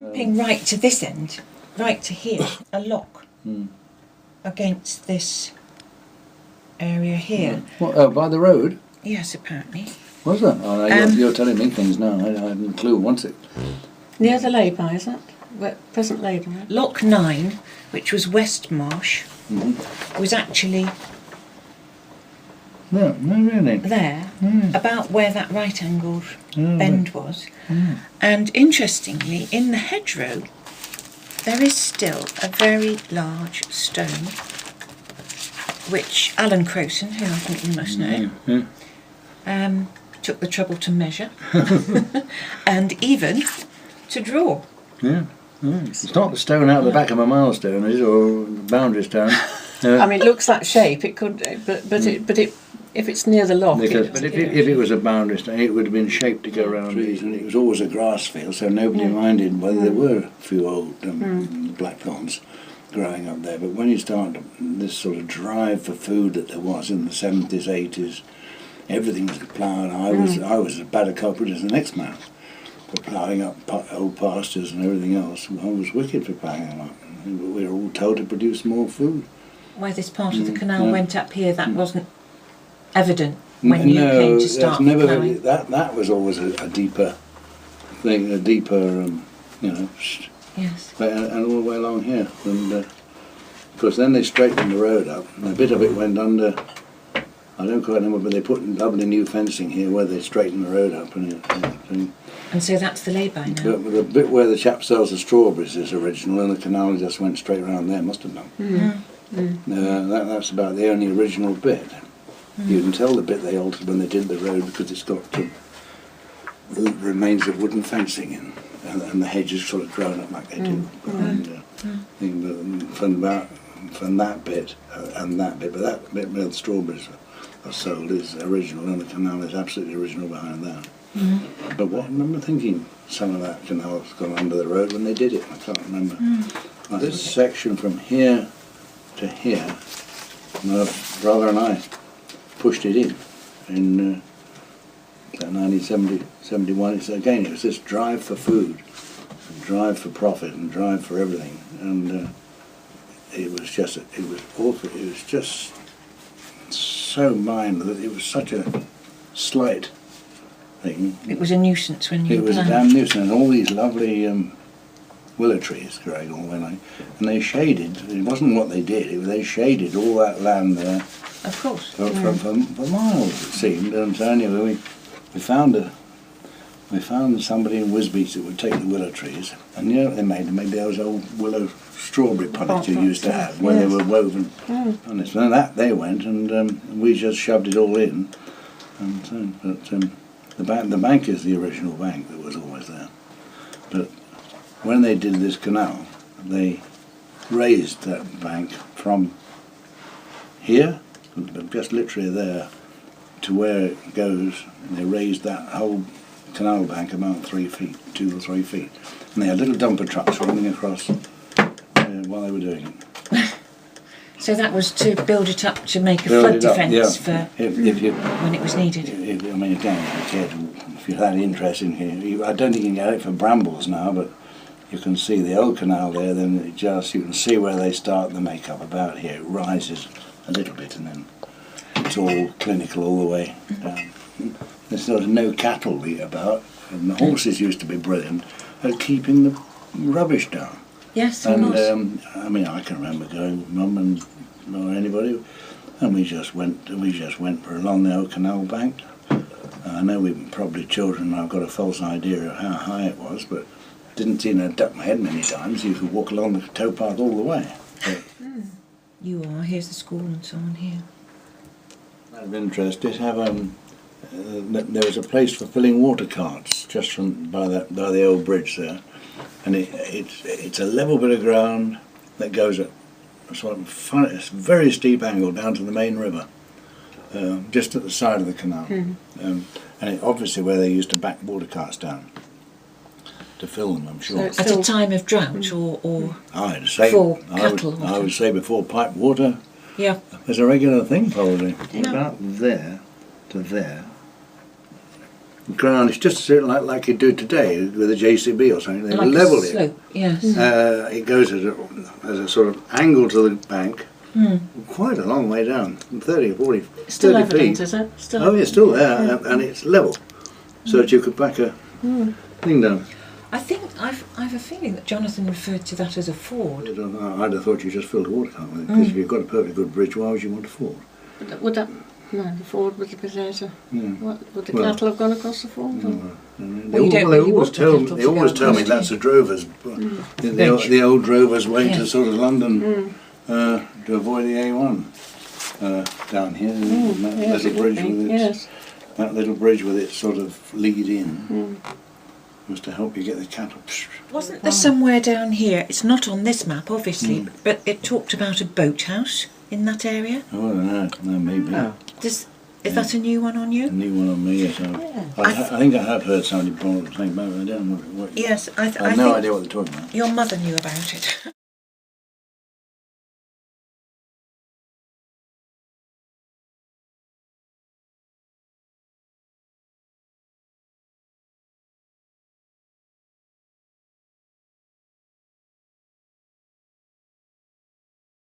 Jumping right to this end, right to here, a lock against this area here. What, oh, by the road? Yes, apparently. Was that? Oh, no, you're telling me things now. I hadn't a clue once it. Near the lay-by, is it? Present lay-by. Lock 9, which was West Marsh, was actually No, really. there, about where that right-angled bend was. And interestingly, in the hedgerow, there is still a very large stone, which Alan Crowson, who I think you must know, took the trouble to measure and even to draw. Yeah. It's not the stone out the back of a milestone, is it, or boundary stone? I mean, it looks that shape. It could, if it's near the lock. But if it was a boundary stone, it would have been shaped to go around trees, and it was always a grass field, so nobody minded whether there were a few old blackthorns growing up there. But when you start this sort of drive for food that there was in the 70s, 80s, everything was ploughed. I was as bad a culprit as the next man for ploughing up old pastures and everything else. I was wicked for ploughing them up. We were all told to produce more food. Where this part of the canal went up here, that wasn't evident when you came to start ploughing? That was always a deeper thing, a deeper, Yes. and all the way along here. And of course then they straightened the road up, and a bit of it went under. I don't quite remember, but they put lovely new fencing here where they straightened the road up. And so that's the lay-by now? But the bit where the chap sells the strawberries is original, and the canal just went straight around there, must have done. That's about the only original bit. You can tell the bit they altered when they did the road because it's got the remains of wooden fencing in, and the hedges sort of grown up like they do. From that bit and that bit, but that bit where the strawberries are sold is original, and the canal is absolutely original behind that. But what I remember thinking, some of that canal has gone under the road when they did it. I can't remember. Like this section from here to here, my brother and I pushed it in 1970, 71. It was this drive for food, drive for profit, and drive for everything. And it was awful. It was just so minor that it was such a slight thing. It was a nuisance when you were It was a damn nuisance, and all these lovely willow trees growing all the way along. And they shaded, it wasn't what they did, they shaded all that land there. Of course. For miles, it seemed. And so anyway, we found somebody in Wisbeach that would take the willow trees, and you know what they made? They made those old willow strawberry punnets you used to have, where they were woven on this. And that they went, and we just shoved it all in. And so, but the bank is the original bank that was always there. But when they did this canal, they raised that bank from here, just literally there, to where it goes. And they raised that whole canal bank about 3 feet, 2 or 3 feet. And they had little dumper trucks running across while they were doing it. So that was to build it up to make a flood defence for if you, when it was needed. I mean, again, if you had interest in here, I don't think you can get it for brambles now, but you can see the old canal there. Then you can see where they start the makeup about here. It rises a little bit, and then it's all clinical all the way down. There's sort of no cattle about, and the horses used to be brilliant at keeping the rubbish down. Yes, of course. I mean, I can remember going with Mum or anybody, and we just went along the old canal bank. I know we were probably children, and I've got a false idea of how high it was, but I didn't duck my head many times. You could walk along the towpath all the way. You are. Here's the school and so on here. Out of interest, did have there was a place for filling water carts just by the old bridge there, and it's a level bit of ground that goes up sort of it's a very steep angle down to the main river, just at the side of the canal, and obviously where they used to back water carts down to fill them, I'm sure. So at a time of drought or I'd say, for cattle? I would say before pipe water. Yeah. It's a regular thing, probably. About there to there ground is just like you do today with a JCB or something. They Like level a it. slope, yes. It goes as a sort of angle to the bank, Hmm. quite a long way down, 30 or 40, Still 30 evident, feet. is it? Still Oh, it's still there, and it's level, so that you could back a thing down. I think I've a feeling that Jonathan referred to that as a I ford. don't know, I'd have thought you just filled a water can't with it, because if you've got a perfectly good bridge, why would you want a ford? Would that? No, the ford was a bit later. Yeah. What, would the Well, cattle have gone across the ford? Or? Well, you don't really want the cattle to They go always tell me across, that's do a drover's, the old drover's way to Yes. sort of London to avoid the A1 down here. That Yes, little it would bridge be, with its, yes. that little bridge with its sort of lead in was to help you get the cattle. Wasn't there somewhere down here, it's not on this map obviously, but it talked about a boathouse in that area? Oh no, maybe. Oh. Is that a new one on A you? new one on me, yes. I think I have heard somebody saying about it. I don't know what. Yes, I I have no think idea what they're talking about. your mother knew about it.